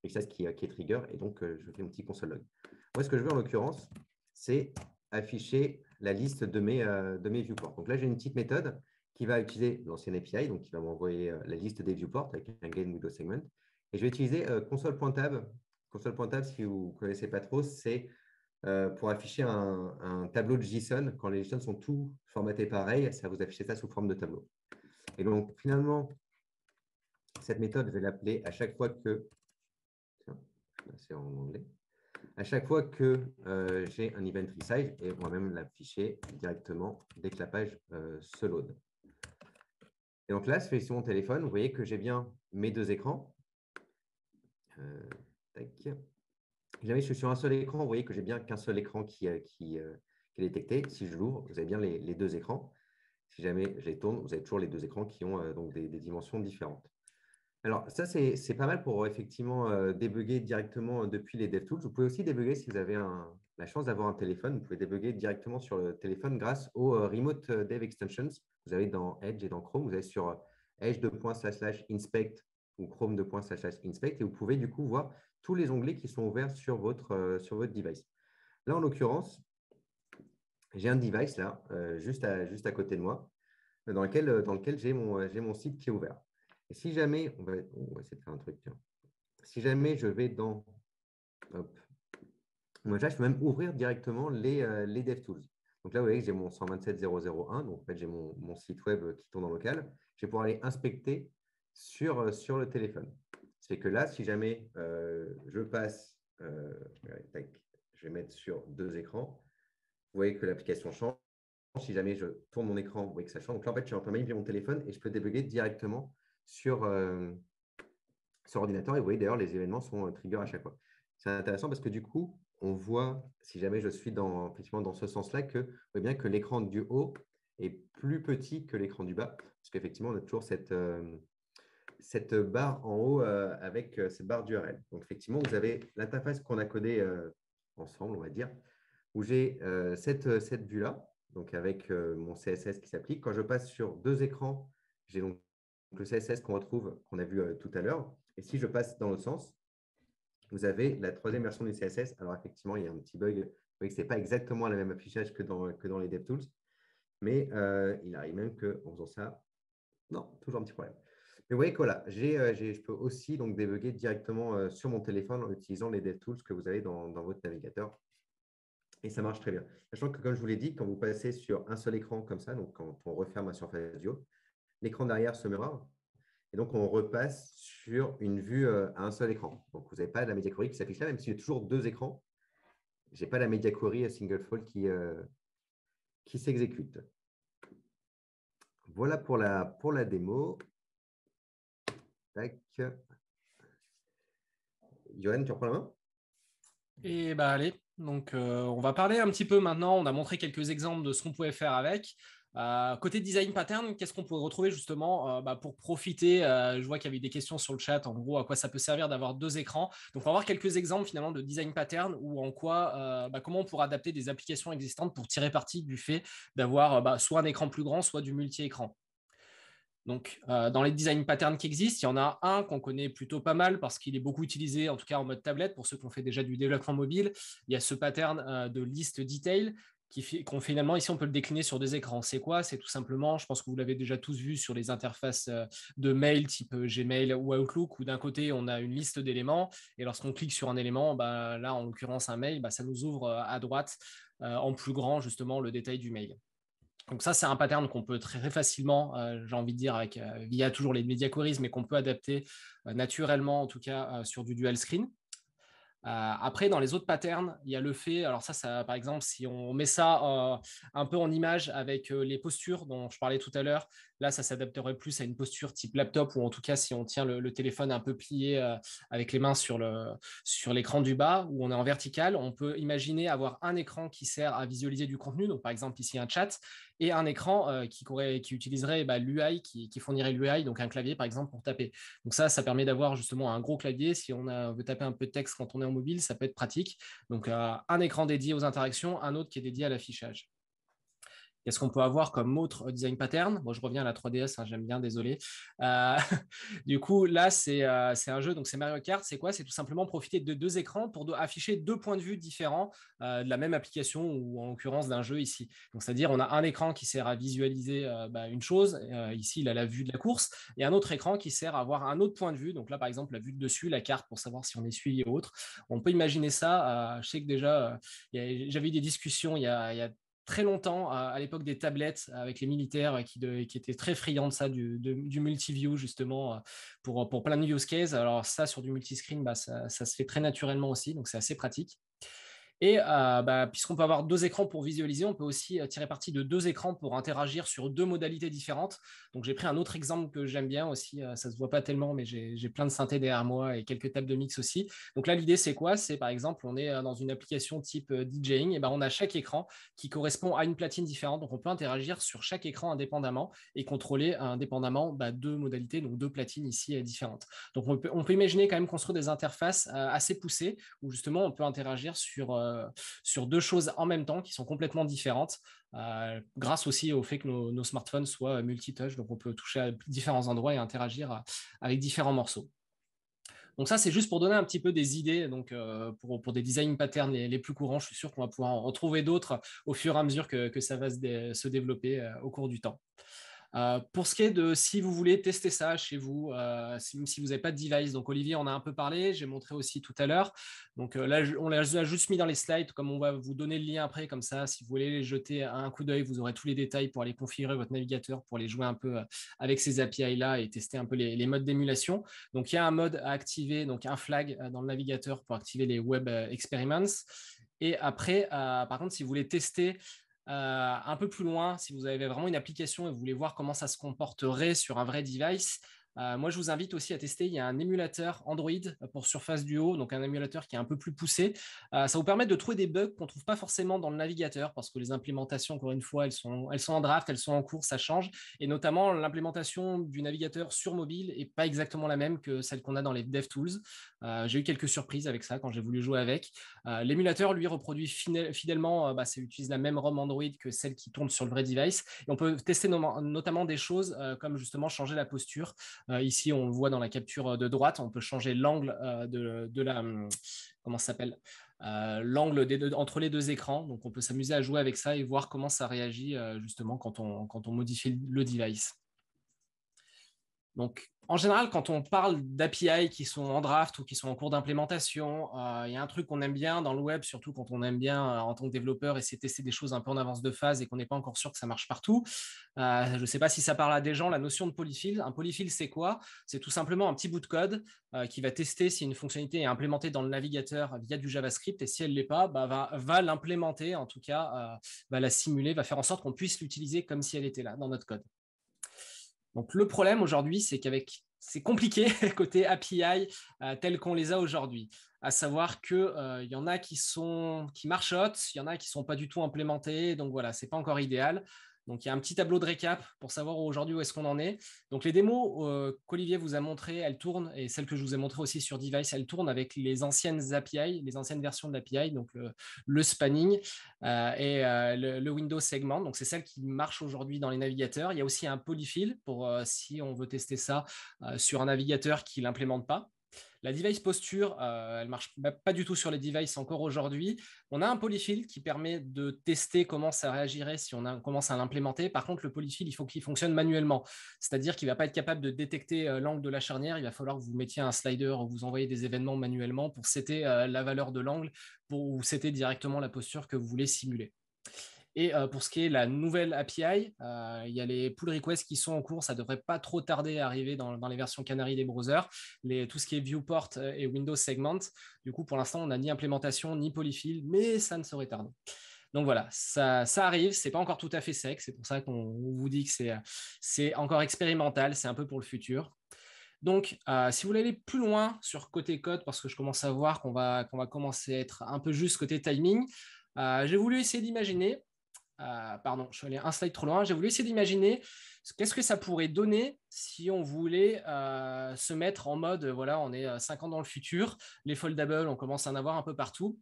S2: resize qui est trigger et donc je fais un petit console log. Moi, ce que je veux en l'occurrence, c'est afficher la liste de mes viewports. Donc là, j'ai une petite méthode qui va utiliser l'ancienne API, donc qui va m'envoyer la liste des viewports avec un gain window segment. Et je vais utiliser console.tab. Console.tab, si vous ne connaissez pas trop, c'est pour afficher un tableau de JSON. Quand les JSON sont tous formatés pareil, ça va vous afficher ça sous forme de tableau. Et donc, finalement, cette méthode, je vais l'appeler à chaque fois que… Tiens, c'est en anglais. À chaque fois que j'ai un event resize, et on va même l'afficher directement dès que la page se load. Et donc là, sur mon téléphone, vous voyez que j'ai bien mes deux écrans. Tac. Si jamais je suis sur un seul écran, vous voyez que j'ai bien qu'un seul écran qui est détecté. Si je l'ouvre, vous avez bien les deux écrans. Si jamais je les tourne, vous avez toujours les deux écrans qui ont donc des dimensions différentes. Alors, ça, c'est pas mal pour effectivement débugger directement depuis les DevTools. Vous pouvez aussi débugger si vous avez la chance d'avoir un téléphone. Vous pouvez débugger directement sur le téléphone grâce aux Remote Dev Extensions. Vous avez dans Edge et dans Chrome, vous avez sur edge./inspect ou chrome./inspect et vous pouvez du coup voir tous les onglets qui sont ouverts sur votre device. Là, en l'occurrence, j'ai un device là, juste à côté de moi, dans lequel j'ai mon site qui est ouvert. Et si jamais, on va essayer de faire un truc, tiens. Si jamais je vais dans, hop, moi là, je peux même ouvrir directement les DevTools. Donc là, vous voyez que j'ai mon 127.0.0.1, donc en fait, j'ai mon site web qui tourne en local. Je vais pouvoir aller inspecter sur le téléphone. C'est que là, si jamais je passe, je vais mettre sur deux écrans, vous voyez que l'application change. Si jamais je tourne mon écran, vous voyez que ça change. Donc là, en fait, je suis en train de manipuler mon téléphone et je peux débugger directement sur ordinateur. Et vous voyez d'ailleurs, les événements sont trigger à chaque fois. C'est intéressant parce que du coup, on voit, si jamais je suis effectivement dans ce sens-là, que vous voyez bien que l'écran du haut est plus petit que l'écran du bas. Parce qu'effectivement, on a toujours cette barre en haut avec cette barre d'URL. Donc, effectivement, vous avez l'interface qu'on a codée ensemble, on va dire, où j'ai cette vue-là, donc avec mon CSS qui s'applique. Quand je passe sur deux écrans, j'ai donc le CSS qu'on retrouve, qu'on a vu tout à l'heure. Et si je passe dans l'autre sens, vous avez la troisième version du CSS. Alors, effectivement, il y a un petit bug. Vous voyez que ce n'est pas exactement le même affichage que dans les DevTools. Mais il arrive même qu'en faisant ça, non, toujours un petit problème. Mais vous voyez que voilà, je peux aussi donc débugger directement sur mon téléphone en utilisant les DevTools que vous avez dans votre navigateur. Et ça marche très bien. Sachant que, comme je vous l'ai dit, quand vous passez sur un seul écran comme ça, donc quand on referme un Surface Duo, l'écran derrière se mirror. Et donc, on repasse sur une vue à un seul écran. Donc, vous n'avez pas la Media Query qui s'affiche là, même s'il y a toujours deux écrans. Je n'ai pas la Media Query single fold qui s'exécute. Voilà pour la démo. Tac. Johan, tu reprends la main?
S3: Et bah allez, donc on va parler un petit peu maintenant. On a montré quelques exemples de ce qu'on pouvait faire avec. Côté design pattern, qu'est-ce qu'on pourrait retrouver justement pour profiter je vois qu'il y avait des questions sur le chat, en gros, à quoi ça peut servir d'avoir deux écrans. Donc, on va voir quelques exemples finalement de design pattern ou en quoi, comment on pourra adapter des applications existantes pour tirer parti du fait d'avoir soit un écran plus grand, soit du multi-écran. Donc, dans les design patterns qui existent, il y en a un qu'on connaît plutôt pas mal parce qu'il est beaucoup utilisé, en tout cas en mode tablette, pour ceux qui ont fait déjà du développement mobile. Il y a ce pattern de list detail qu'on finalement, ici, on peut le décliner sur deux écrans. C'est quoi? C'est tout simplement, je pense que vous l'avez déjà tous vu sur les interfaces de mail type Gmail ou Outlook, où d'un côté, on a une liste d'éléments, et lorsqu'on clique sur un élément, là, en l'occurrence, un mail, ça nous ouvre à droite en plus grand, justement, le détail du mail. Donc ça, c'est un pattern qu'on peut très facilement, j'ai envie de dire, via toujours les media queries, mais qu'on peut adapter naturellement, en tout cas, sur du dual screen. Après, dans les autres patterns, il y a le fait, alors ça par exemple, si on met ça un peu en image avec les postures dont je parlais tout à l'heure, là, ça s'adapterait plus à une posture type laptop, ou en tout cas, si on tient le téléphone un peu plié avec les mains sur l'écran du bas, où on est en vertical, on peut imaginer avoir un écran qui sert à visualiser du contenu, donc par exemple ici un chat, et un écran qui utiliserait l'UI, qui fournirait l'UI, donc un clavier par exemple pour taper. Donc ça permet d'avoir justement un gros clavier. Si on veut taper un peu de texte quand on est en mobile, ça peut être pratique. Donc un écran dédié aux interactions, un autre qui est dédié à l'affichage. Qu'est-ce qu'on peut avoir comme autre design pattern? Moi, je reviens à la 3DS, j'aime bien, désolé. Du coup, là, c'est un jeu, donc c'est Mario Kart. C'est quoi? C'est tout simplement profiter de deux écrans pour afficher deux points de vue différents de la même application, ou en l'occurrence d'un jeu ici. Donc, c'est-à-dire, on a un écran qui sert à visualiser une chose. Ici, il a la vue de la course, et un autre écran qui sert à avoir un autre point de vue. Donc là, par exemple, la vue de dessus, la carte pour savoir si on est suivi ou autre. On peut imaginer ça. Je sais que déjà, j'avais eu des discussions il y a très longtemps, à l'époque des tablettes, avec les militaires qui étaient très friands de ça, du multi-view, justement, pour plein de use cases. Alors ça, sur du multiscreen, ça se fait très naturellement aussi, donc c'est assez pratique. Et puisqu'on peut avoir deux écrans pour visualiser, on peut aussi tirer parti de deux écrans pour interagir sur deux modalités différentes. Donc, j'ai pris un autre exemple que j'aime bien aussi. Ça ne se voit pas tellement, mais j'ai plein de synthés derrière moi et quelques tables de mix aussi. Donc là, l'idée, c'est quoi? C'est par exemple, on est dans une application type DJing, et on a chaque écran qui correspond à une platine différente. Donc, on peut interagir sur chaque écran indépendamment et contrôler indépendamment deux modalités, donc deux platines ici différentes. Donc, on peut imaginer quand même construire des interfaces assez poussées où justement, on peut interagir sur deux choses en même temps qui sont complètement différentes, grâce aussi au fait que nos smartphones soient multitouch, donc on peut toucher à différents endroits et interagir avec différents morceaux. Donc ça, c'est juste pour donner un petit peu des idées, donc pour des design patterns les plus courants. Je suis sûr qu'on va pouvoir en trouver d'autres au fur et à mesure que ça va se développer au cours du temps. Pour ce qui est de si vous voulez tester ça chez vous, si vous n'avez pas de device, donc Olivier en a un peu parlé, j'ai montré aussi tout à l'heure. Donc là, on l'a juste mis dans les slides, comme on va vous donner le lien après, comme ça, si vous voulez les jeter un coup d'œil, vous aurez tous les détails pour aller configurer votre navigateur, pour aller jouer un peu avec ces API-là et tester un peu les modes d'émulation. Donc il y a un mode à activer, donc un flag dans le navigateur pour activer les Web Experiments. Et après, par contre, si vous voulez tester un peu plus loin, si vous avez vraiment une application et vous voulez voir comment ça se comporterait sur un vrai device, Moi, je vous invite aussi à tester. Il y a un émulateur Android pour Surface Duo, donc un émulateur qui est un peu plus poussé. Ça vous permet de trouver des bugs qu'on ne trouve pas forcément dans le navigateur parce que les implémentations, encore une fois, elles sont en draft, elles sont en cours, ça change. Et notamment, l'implémentation du navigateur sur mobile n'est pas exactement la même que celle qu'on a dans les DevTools. J'ai eu quelques surprises avec ça quand j'ai voulu jouer avec. L'émulateur, lui, reproduit fidèlement, utilise la même ROM Android que celle qui tourne sur le vrai device. Et on peut tester notamment des choses comme justement changer la posture. Ici, on le voit dans la capture de droite, on peut changer l'angle de la... Comment ça s'appelle l'angle entre les deux écrans. Donc, on peut s'amuser à jouer avec ça et voir comment ça réagit justement quand on modifie le device. Donc, en général, quand on parle d'API qui sont en draft ou qui sont en cours d'implémentation, il y a un truc qu'on aime bien dans le web, surtout quand on aime bien en tant que développeur essayer de tester des choses un peu en avance de phase et qu'on n'est pas encore sûr que ça marche partout. Je ne sais pas si ça parle à des gens, la notion de polyfill. Un polyfill, c'est quoi? C'est tout simplement un petit bout de code qui va tester si une fonctionnalité est implémentée dans le navigateur via du JavaScript et si elle ne l'est pas, va l'implémenter, en tout cas, va la simuler, va faire en sorte qu'on puisse l'utiliser comme si elle était là dans notre code. Donc, le problème aujourd'hui, c'est c'est compliqué côté API tels qu'on les a aujourd'hui. À savoir qu'il y en a qui marchotent, il y en a qui ne sont pas du tout implémentés. Donc, voilà, ce n'est pas encore idéal. Donc, il y a un petit tableau de récap pour savoir aujourd'hui où est-ce qu'on en est. Donc, les démos qu'Olivier vous a montrées, elles tournent, et celles que je vous ai montrées aussi sur Device, elles tournent avec les anciennes API, les anciennes versions de l'API, donc le spanning et le Windows Segment. Donc, c'est celle qui marche aujourd'hui dans les navigateurs. Il y a aussi un polyfill pour si on veut tester ça sur un navigateur qui ne l'implémente pas. La device posture, elle ne marche pas du tout sur les devices encore aujourd'hui. On a un polyfill qui permet de tester comment ça réagirait si on commence à l'implémenter. Par contre, le polyfill, il faut qu'il fonctionne manuellement. C'est-à-dire qu'il ne va pas être capable de détecter l'angle de la charnière. Il va falloir que vous mettiez un slider ou vous envoyez des événements manuellement pour setter la valeur de l'angle ou setter directement la posture que vous voulez simuler. Et pour ce qui est la nouvelle API, il y a les pull requests qui sont en cours. Ça ne devrait pas trop tarder à arriver dans les versions Canary des browsers. Tout ce qui est viewport et Windows Segment. Du coup, pour l'instant, on n'a ni implémentation ni polyfill, mais ça ne saurait tarder. Donc voilà, ça arrive. Ce n'est pas encore tout à fait sec. C'est pour ça qu'on vous dit que c'est encore expérimental. C'est un peu pour le futur. Donc, si vous voulez aller plus loin sur côté code, parce que je commence à voir qu'on va commencer à être un peu juste côté timing, j'ai voulu essayer d'imaginer... pardon, je suis allé un slide trop loin. J'ai voulu essayer d'imaginer qu'est-ce que ça pourrait donner si on voulait se mettre en mode, voilà, on est 5 ans dans le futur, les foldables, on commence à en avoir un peu partout.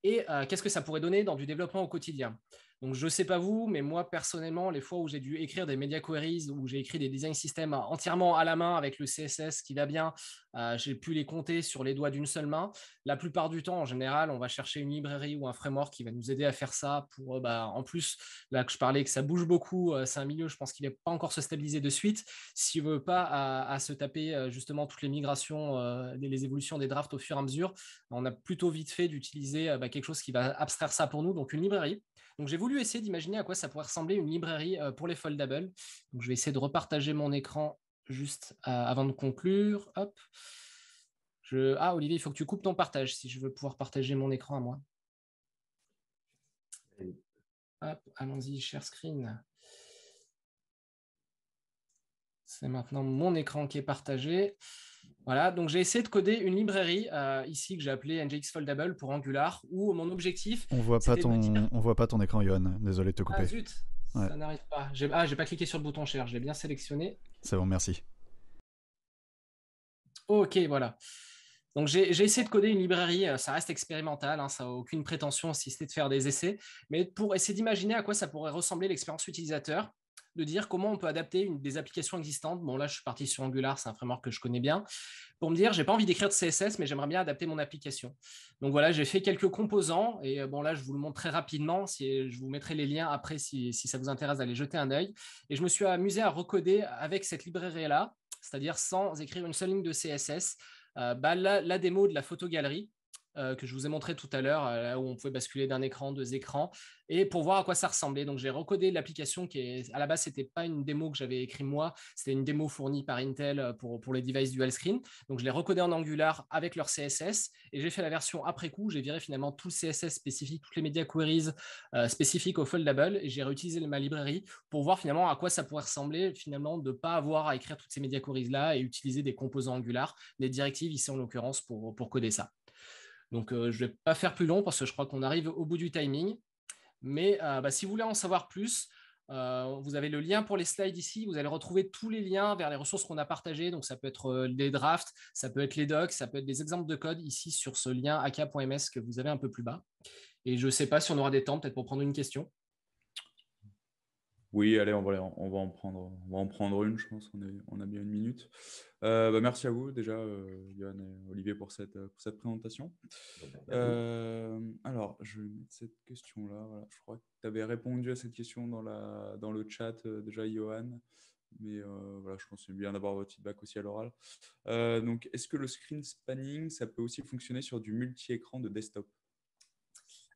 S3: Et qu'est-ce que ça pourrait donner dans du développement au quotidien? Donc, je ne sais pas vous, mais moi, personnellement, les fois où j'ai dû écrire des media queries, où j'ai écrit des design systems entièrement à la main avec le CSS qui va bien, j'ai pu les compter sur les doigts d'une seule main. La plupart du temps, en général, on va chercher une librairie ou un framework qui va nous aider à faire ça. En plus, là que je parlais que ça bouge beaucoup, c'est un milieu, je pense qu'il n'est pas encore se stabiliser de suite. S'il ne veut pas à se taper justement toutes les migrations, les évolutions des drafts au fur et à mesure, on a plutôt vite fait d'utiliser quelque chose qui va abstraire ça pour nous, donc une librairie. Donc, j'ai voulu essayer d'imaginer à quoi ça pourrait ressembler une librairie pour les foldables. Donc, je vais essayer de repartager mon écran juste avant de conclure. Hop. Olivier, il faut que tu coupes ton partage si je veux pouvoir partager mon écran à moi. Hop, allons-y, share screen. C'est maintenant mon écran qui est partagé. Voilà, donc j'ai essayé de coder une librairie ici que j'ai appelée NGX Foldable pour Angular, où mon objectif...
S4: On voit pas ton écran, Yohan. Désolé de te couper.
S3: Ah zut, ouais. Ça n'arrive pas. J'ai pas cliqué sur le bouton share, je l'ai bien sélectionné.
S4: C'est bon, merci.
S3: Ok, voilà. Donc j'ai essayé de coder une librairie, ça reste expérimental, hein, ça n'a aucune prétention si c'était de faire des essais, mais pour essayer d'imaginer à quoi ça pourrait ressembler l'expérience utilisateur, de dire comment on peut adapter des applications existantes. Bon, là, je suis parti sur Angular, c'est un framework que je connais bien, pour me dire, j'ai pas envie d'écrire de CSS, mais j'aimerais bien adapter mon application. Donc voilà, j'ai fait quelques composants, et bon, là, je vous le montre très rapidement, je vous mettrai les liens après si ça vous intéresse d'aller jeter un œil. Et je me suis amusé à recoder avec cette librairie-là, c'est-à-dire sans écrire une seule ligne de CSS, la démo de la photogalerie, que je vous ai montré tout à l'heure, là où on pouvait basculer d'un écran, 2 écrans, et pour voir à quoi ça ressemblait. Donc, j'ai recodé l'application qui est, à la base, c'était pas une démo que j'avais écrit moi, c'était une démo fournie par Intel pour les devices dual screen. Donc, je l'ai recodé en Angular avec leur CSS et j'ai fait la version après coup. J'ai viré finalement tout le CSS spécifique, toutes les media queries spécifiques au foldable et j'ai réutilisé ma librairie pour voir finalement à quoi ça pourrait ressembler finalement de ne pas avoir à écrire toutes ces media queries là et utiliser des composants Angular, des directives ici en l'occurrence pour coder ça. Donc, je ne vais pas faire plus long parce que je crois qu'on arrive au bout du timing. Mais si vous voulez en savoir plus, vous avez le lien pour les slides ici. Vous allez retrouver tous les liens vers les ressources qu'on a partagées. Donc, ça peut être des drafts, ça peut être les docs, ça peut être des exemples de code ici sur ce lien aka.ms que vous avez un peu plus bas. Et je ne sais pas si on aura des temps peut-être pour prendre une question.
S1: Oui, allez, on va en prendre une, je pense. On a bien 1 minute. Merci à vous déjà, Johan et Olivier, pour cette présentation. Alors, je vais mettre cette question-là. Voilà. Je crois que tu avais répondu à cette question dans le chat déjà, Johan. Mais voilà, je pense que c'est bien d'avoir votre feedback aussi à l'oral. Donc, est-ce que le screen spanning, ça peut aussi fonctionner sur du multi-écran de desktop?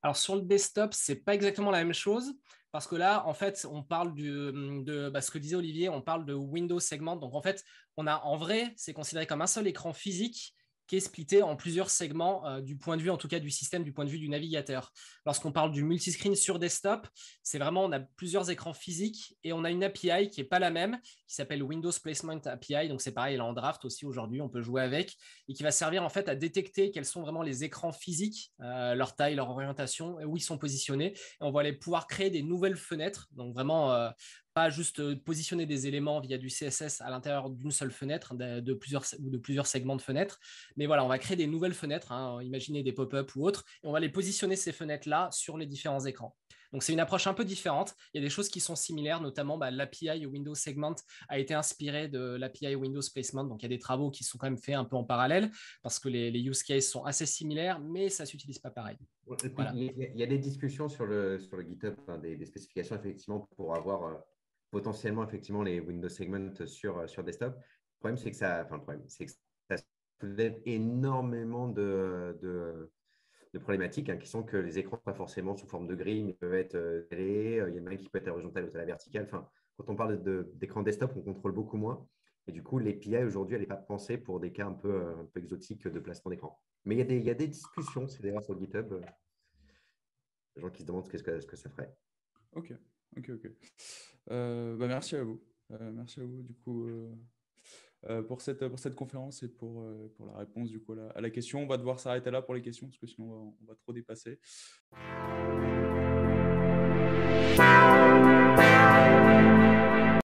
S3: Alors, sur le desktop, ce n'est pas exactement la même chose parce que là, en fait, on parle de ce que disait Olivier, on parle de Windows segment. Donc, en fait, en vrai, c'est considéré comme un seul écran physique qui est splitté en plusieurs segments du point de vue, en tout cas, du système, du point de vue du navigateur. Lorsqu'on parle du multiscreen sur desktop, c'est vraiment, on a plusieurs écrans physiques et on a une API qui n'est pas la même, qui s'appelle Windows Placement API. Donc, c'est pareil, elle est en draft aussi aujourd'hui, on peut jouer avec et qui va servir en fait à détecter quels sont vraiment les écrans physiques, leur taille, leur orientation, et où ils sont positionnés. Et on va aller pouvoir créer des nouvelles fenêtres, donc vraiment pas juste positionner des éléments via du CSS à l'intérieur d'une seule fenêtre, de plusieurs segments de fenêtres. Mais voilà, on va créer des nouvelles fenêtres, imaginez des pop-up ou autres, et on va les positionner ces fenêtres-là sur les différents écrans. Donc, c'est une approche un peu différente. Il y a des choses qui sont similaires, notamment l'API Windows Segment a été inspiré de l'API Windows Placement. Donc, il y a des travaux qui sont quand même faits un peu en parallèle parce que les use cases sont assez similaires, mais ça ne s'utilise pas pareil.
S2: Voilà. Il y a des discussions sur le GitHub, des spécifications effectivement pour avoir potentiellement effectivement les Windows Segment sur desktop. Le problème, c'est que ça soulève énormément de problématiques qui sont que les écrans pas forcément sous forme de grille, mais peuvent être télé. Il y en a un qui peut être horizontal ou à la verticale. Enfin, quand on parle d'écran desktop, on contrôle beaucoup moins. Et du coup, l'API aujourd'hui, elle n'est pas pensée pour des cas un peu exotiques de placement d'écran. Mais il y a des discussions, c'est d'ailleurs sur le GitHub, des gens qui se demandent ce que ça ferait.
S1: Ok. Merci à vous. Merci à vous du coup pour cette conférence et pour la réponse du coup à la question. On va devoir s'arrêter là pour les questions parce que sinon on va trop dépasser.